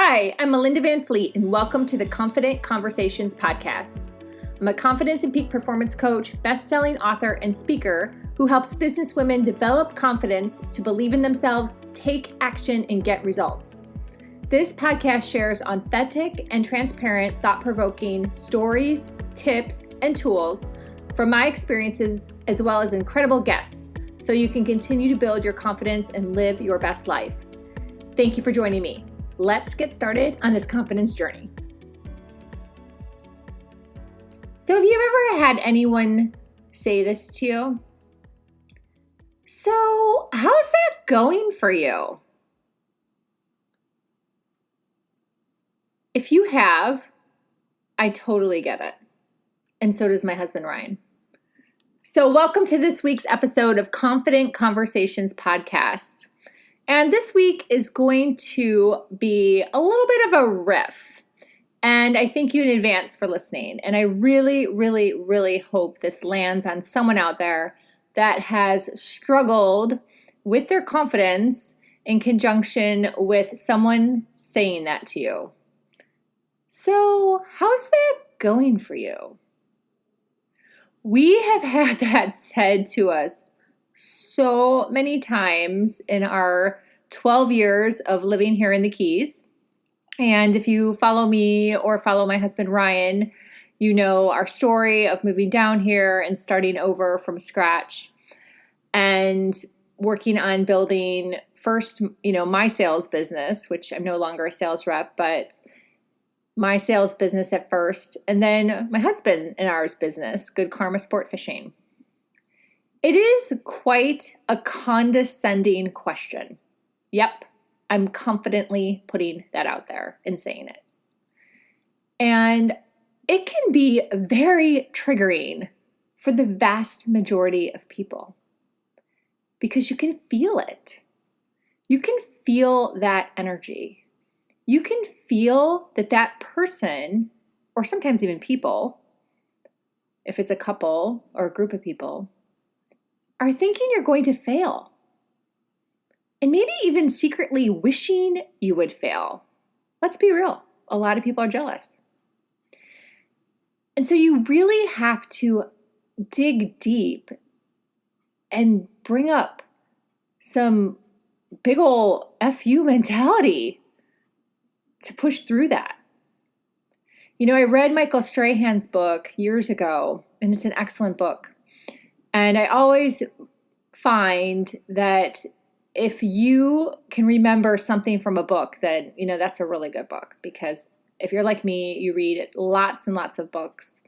Hi, I'm Melinda Van Fleet, and welcome to the Confident Conversations podcast. I'm a confidence and peak performance coach, best-selling author, and speaker who helps businesswomen develop confidence to believe in themselves, take action, and get results. This podcast shares authentic and transparent, thought-provoking stories, tips, and tools from my experiences, as well as incredible guests, so you can continue to build your confidence and live your best life. Thank you for joining me. Let's get started on this confidence journey. So have you ever had anyone say this to you? So how's that going for you? If you have, I totally get it. And so does my husband, Ryan. So welcome to this week's episode of Confident Conversations podcast. And this week is going to be a little bit of a riff. And I thank you in advance for listening. And I really, really, really hope this lands on someone out there that has struggled with their confidence in conjunction with someone saying that to you. So, how's that going for you? We have had that said to us so many times in our 12 years of living here in the Keys. And if you follow me or follow my husband, Ryan, you know our story of moving down here and starting over from scratch and working on building first, my sales business, which I'm no longer a sales rep, but my sales business at first, and then my husband and ours business, Good Karma Sport Fishing. It is quite a condescending question. Yep, I'm confidently putting that out there and saying it. And it can be very triggering for the vast majority of people because you can feel it. You can feel that energy. You can feel that person, or sometimes even people, if it's a couple or a group of people, are thinking you're going to fail. And maybe even secretly wishing you would fail. Let's be real. A lot of people are jealous. And so you really have to dig deep and bring up some big ol' FU mentality to push through that. I read Michael Strahan's book years ago, and it's an excellent book. And I always find that if you can remember something from a book, then, that's a really good book. Because if you're like me, you read lots and lots of books.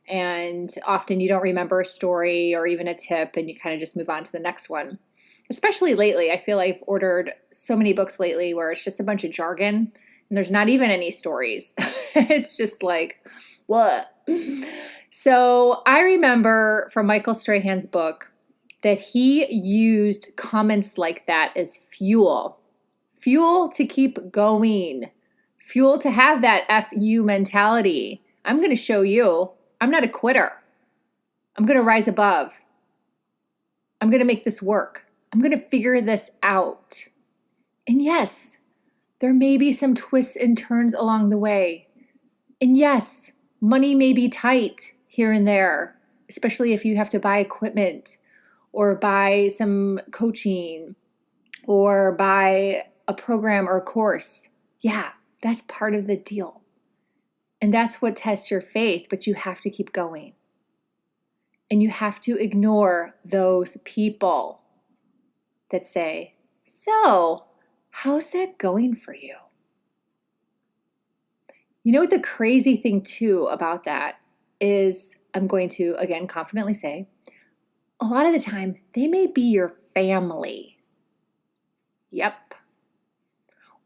And often you don't remember a story or even a tip, and you kind of just move on to the next one. Especially lately, I feel I've ordered so many books lately where it's just a bunch of jargon. And there's not even any stories. It's just like, what? So I remember from Michael Strahan's book that he used comments like that as fuel. Fuel to keep going. Fuel to have that FU mentality. I'm going to show you I'm not a quitter. I'm going to rise above. I'm going to make this work. I'm going to figure this out. And yes, there may be some twists and turns along the way. And yes, money may be tight here and there, especially if you have to buy equipment or buy some coaching or buy a program or a course. Yeah, that's part of the deal. And that's what tests your faith, but you have to keep going. And you have to ignore those people that say, so, how's that going for you? You know what the crazy thing too about that is, I'm going to, again, confidently say, a lot of the time, they may be your family. Yep.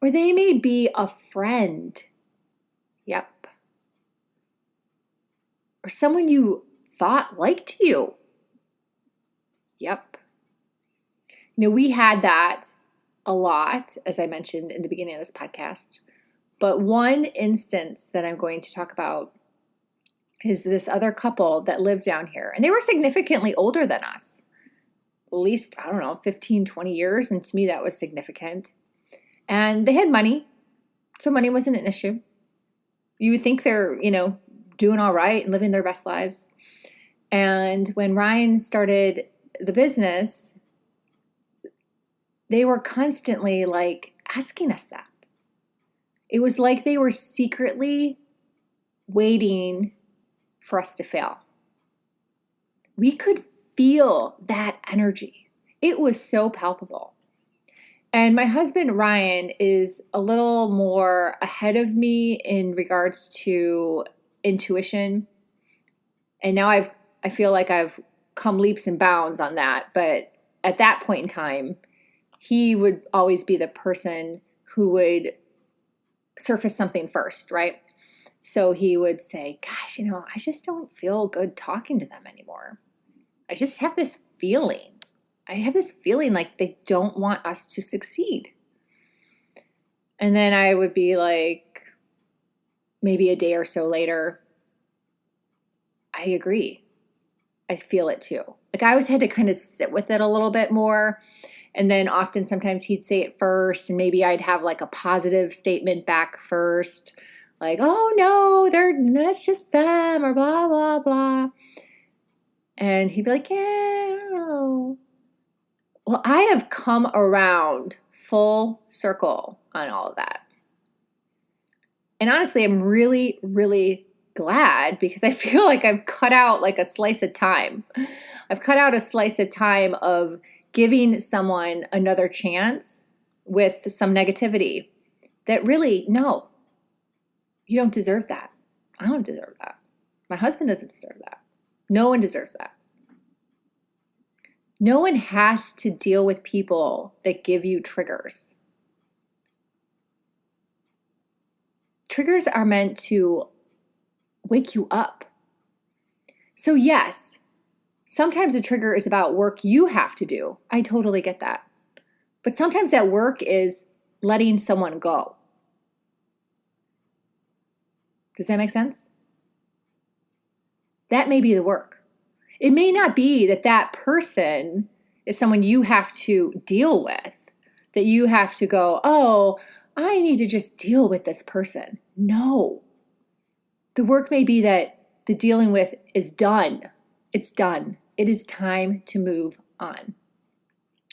Or they may be a friend. Yep. Or someone you thought liked you. Yep. We had that a lot, as I mentioned in the beginning of this podcast. But one instance that I'm going to talk about is this other couple that lived down here. And they were significantly older than us. At least, 15, 20 years. And to me, that was significant. And they had money. So money wasn't an issue. You would think they're, doing all right and living their best lives. And when Ryan started the business, they were constantly like asking us that. It was like they were secretly waiting for us to fail. We could feel that energy. It was so palpable. And my husband, Ryan, is a little more ahead of me in regards to intuition. And now I feel like I've come leaps and bounds on that. But at that point in time, he would always be the person who would surface something first, right? So he would say, gosh, I just don't feel good talking to them anymore. I just have this feeling. I have this feeling like they don't want us to succeed. And then I would be like, maybe a day or so later, I agree. I feel it too. Like I always had to kind of sit with it a little bit more. And then often sometimes he'd say it first and maybe I'd have like a positive statement back first. Like, oh no, that's just them or blah, blah, blah. And he'd be like, yeah, I don't know. Well, I have come around full circle on all of that. And honestly, I'm really, really glad because I feel like I've cut out like a slice of time. I've cut out a slice of time of giving someone another chance with some negativity that really, no, you don't deserve that. I don't deserve that. My husband doesn't deserve that. No one deserves that. No one has to deal with people that give you triggers. Triggers are meant to wake you up. So yes, sometimes a trigger is about work you have to do. I totally get that. But sometimes that work is letting someone go. Does that make sense? That may be the work. It may not be that that person is someone you have to deal with, that you have to go, oh, I need to just deal with this person. No. The work may be that the dealing with is done. It's done. It is time to move on.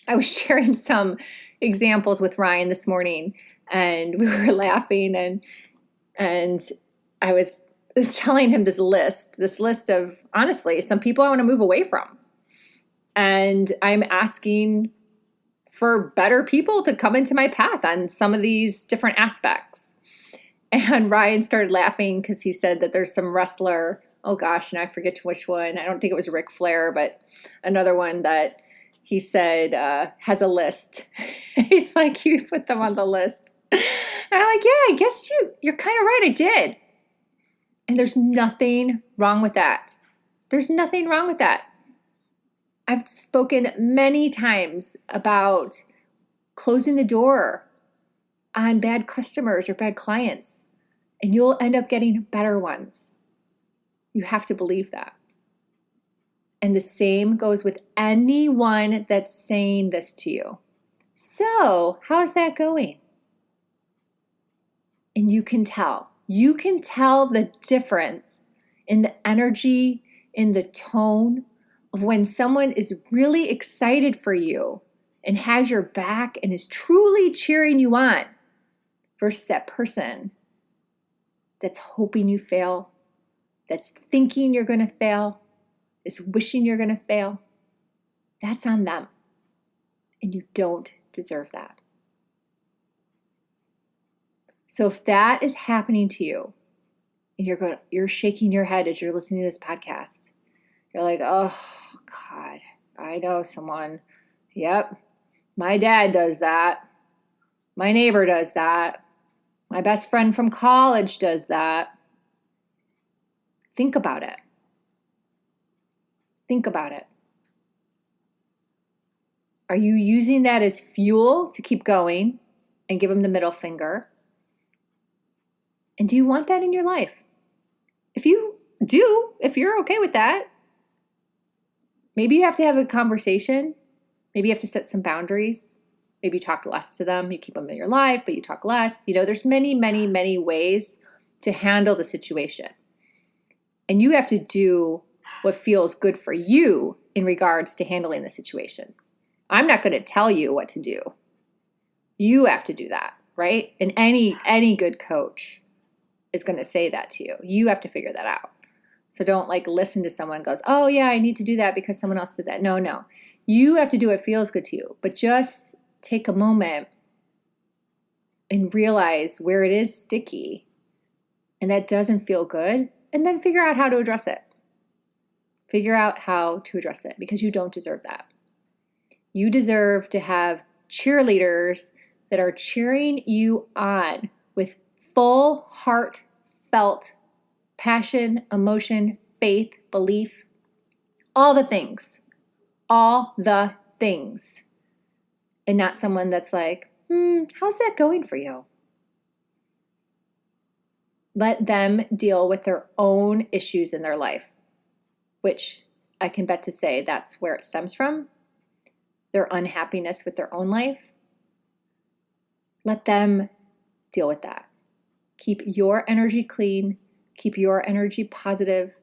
I was sharing some examples with Ryan this morning and we were laughing and I was telling him this list of, honestly, some people I want to move away from. And I'm asking for better people to come into my path on some of these different aspects. And Ryan started laughing because he said that there's some wrestler, oh gosh, and I forget which one. I don't think it was Ric Flair, but another one that he said has a list. He's like, you put them on the list. And I'm like, yeah, I guess you're kind of right, I did. And there's nothing wrong with that. There's nothing wrong with that. I've spoken many times about closing the door on bad customers or bad clients, and you'll end up getting better ones. You have to believe that. And the same goes with anyone that's saying this to you. So, how's that going? And you can tell. You can tell the difference in the energy, in the tone of when someone is really excited for you and has your back and is truly cheering you on versus that person that's hoping you fail, that's thinking you're going to fail, is wishing you're going to fail. That's on them. And you don't deserve that. So if that is happening to you, and you're shaking your head as you're listening to this podcast, you're like, oh God, I know someone. Yep, my dad does that. My neighbor does that. My best friend from college does that. Think about it. Think about it. Are you using that as fuel to keep going and give them the middle finger? And do you want that in your life? If you do, if you're okay with that, maybe you have to have a conversation. Maybe you have to set some boundaries. Maybe you talk less to them. You keep them in your life, but you talk less. There's many, many, many ways to handle the situation. And you have to do what feels good for you in regards to handling the situation. I'm not going to tell you what to do. You have to do that, right? And any good coach is going to say that to you. You have to figure that out. So don't listen to someone who goes, oh yeah, I need to do that because someone else did that. No. You have to do what feels good to you. But just take a moment and realize where it is sticky and that doesn't feel good, and then figure out how to address it. Figure out how to address it, because you don't deserve that. You deserve to have cheerleaders that are cheering you on with full heartfelt passion, emotion, faith, belief, all the things. All the things. And not someone that's like, how's that going for you? Let them deal with their own issues in their life, which I can bet to say that's where it stems from, their unhappiness with their own life. Let them deal with that. Keep your energy clean. Keep your energy positive.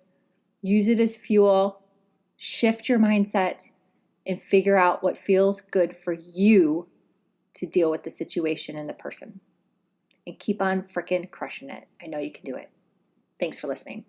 Use it as fuel. Shift your mindset and figure out what feels good for you to deal with the situation and the person. And keep on freaking crushing it. I know you can do it. Thanks for listening.